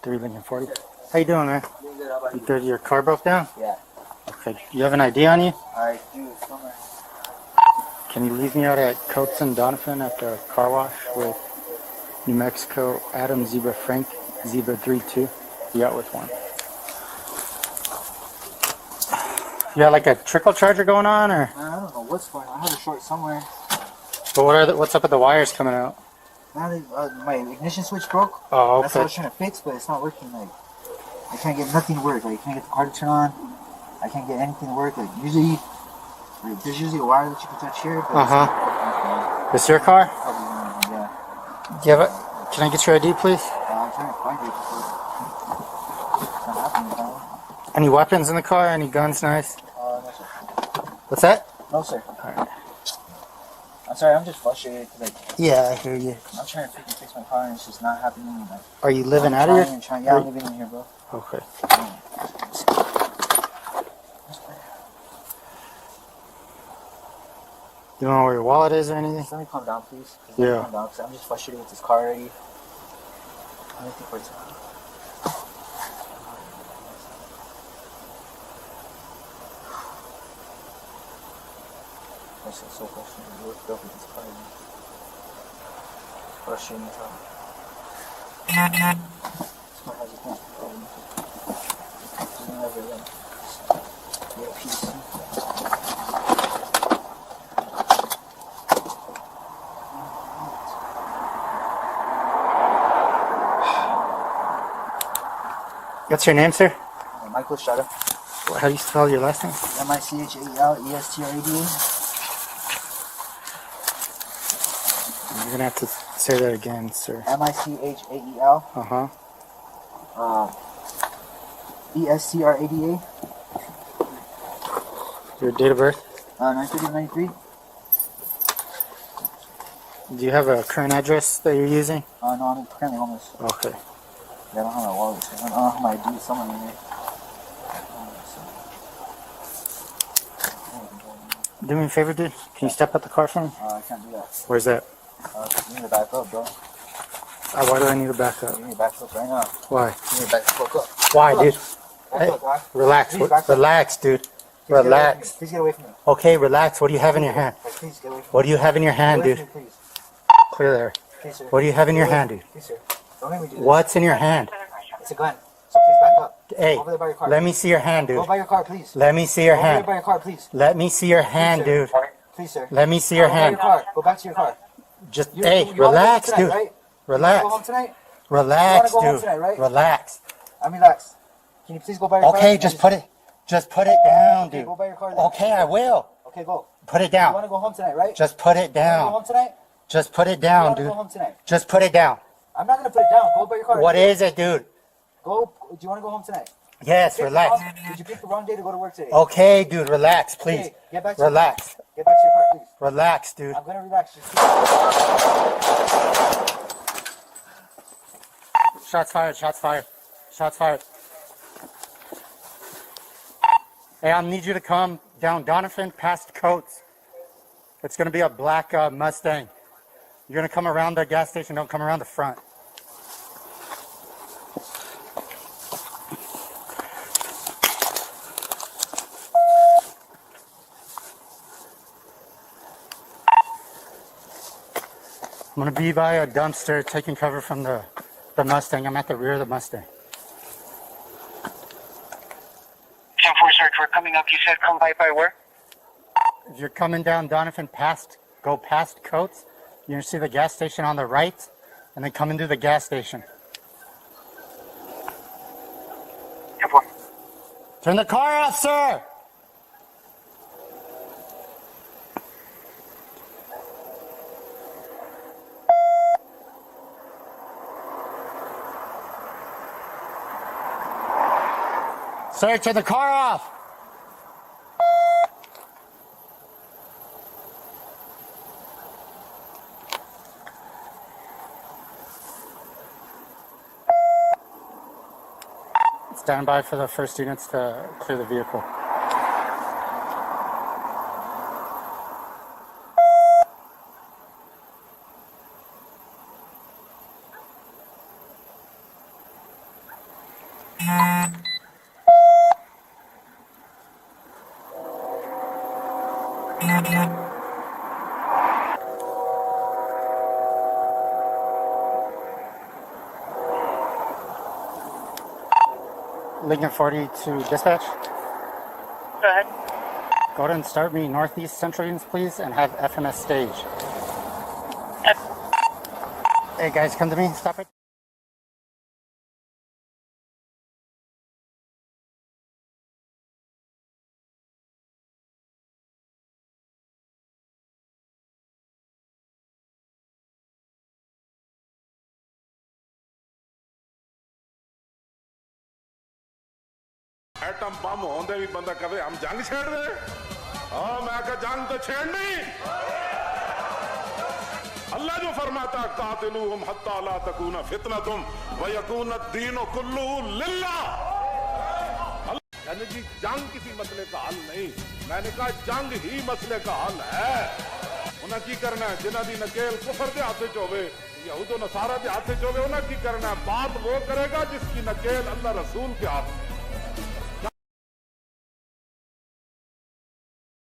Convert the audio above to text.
3 Lincoln 40. How you doing, man? Doing good, how about you? Good. Your car broke down? Yeah. Okay. You have an ID on you? I do, somewhere. Can you leave me out at Coates and Donovan at the car wash with New Mexico Adam Zebra Frank Zebra 32? You out with one. You got like a trickle charger going on, or? I don't know what's going on. I have a short somewhere. But what's up with the wires coming out? Now my ignition switch broke. Oh, okay. That's what I was trying to fix, but it's not working. Like, I can't get nothing to work. Like, I can't get the car to turn on. I can't get anything to work. Like, usually, like, there's usually a wire that you can touch here. But This your car? Yeah. Do you have it? Can I get your ID, please? I'm trying to find it. It's not happening, apparently. Any weapons in the car? Any guns? Nice. No, sir. What's that? No, sir. All right. I'm sorry, I'm just frustrated. Like, Yeah, I hear you. I'm trying to freaking fix my car and it's just not happening. Like, Are you living out of here? Yeah, I'm living in here, bro. Okay. You don't know where your wallet is or anything? Let me calm down, please. Yeah. Calm down, because I'm just frustrated with this car already. I don't think we're talking. I'm so frustrated. We're stuck with this car. It's frustrating as hell. This car has a ton of problems. It's never like get peace. What's your name, sir? Michael Estrada. How do you spell your last name? MICHAELESTRADA. You're gonna have to say that again, sir. MICHAEL. ESTRADA. Your date of birth? 9/30/93. Do you have a current address that you're using? No, I'm currently homeless. Okay. Yeah, I don't have my wallet. I don't have my ID. Someone in there. Do me a favor, dude. Can you step out the car for me? I can't do that. Where's that? You need to back up, bro. Why do I need to back up? You need to back up right now. Why? You need to back the fuck up. Why, dude? Back Hey, up, guy. relax. Please back up. Relax, dude. Please get away from me. Relax. Please get away from me. Okay, relax. What do you have in your hand? Please get away from me. What do you have in your hand, Get away dude? from me, please. Clear there. Please, sir. What do you have in your hand, dude? Please, sir. Don't make me do this. What's in your hand? It's a gun. So please back up. Hey, Go over there by your car. let me see your hand, Go dude. by your car, please. Let me see your Go over there hand. by your car, please. Let me see your hand, Please, dude. sir. Please, sir. Let me see your Go by hand. your car. Go back to your car. Just, You hey, wanna go relax, tonight, dude. right? You Relax. wanna go home tonight? Relax, You wanna go home dude. tonight, right? Relax. I'm relaxed. Can you please go by your car? Okay, and just put it down, Okay, dude. go by your car then. Okay, I will. Okay, go. Put it You want down. to go home tonight, right? Just put it You want to go down. home tonight? Just put it You down, want to dude. go home tonight? Just put it down. I'm not going to put it down. Go by your car. What is it, dude? Go. Do you want to go home tonight? Yes, Pick the relax. Did you pick the wrong day to go to work today? Okay, dude, relax, please. Okay, get back to your Relax. car. Get back to your car, please. Relax, dude. I'm going to relax. Just Shots fired, shots fired. Shots fired. Hey, I need you to come down Donovan past Coates. It's going to be a black Mustang. You're going to come around the gas station. Don't come around the front. I'm going to be by a dumpster taking cover from the Mustang. I'm at the rear of the Mustang. 10-4 search, we're coming up. You said come by where? If you're coming down Donovan go past Coates, you're going to see the gas station on the right, and then come into the gas station. 10-4. Turn the car off, sir! Sir, turn the car off! Stand by for the first units to clear the vehicle. Lincoln 40 to dispatch. Go ahead. Go ahead and start me northeast central units, please, and have FMS stage. Hey guys, come to me. Stop it. Atom bomb होंदे भी बंदा कहे हम जंग छेड़ दे। हाँ मैं कहा जंग तो छेड़नी। अल्लाह जो फरमाता कातिलूहुम हत्ता ला तकूना फितनतुम व यकून अद-दीनु कुल्लुहु लिल्लाह। यानी कि जंग किसी मसले का हल नहीं, मैंने कहा जंग ही मसले का हल है। उन्हें की करना है जिन्हें दी नकेल कुफर के हाथ चोवे यहूद नसारा के हाथ चोवे, उन्हें की करना है बात वो करेगा जिसकी नकेल अल्लाह रसूल के हाथ में।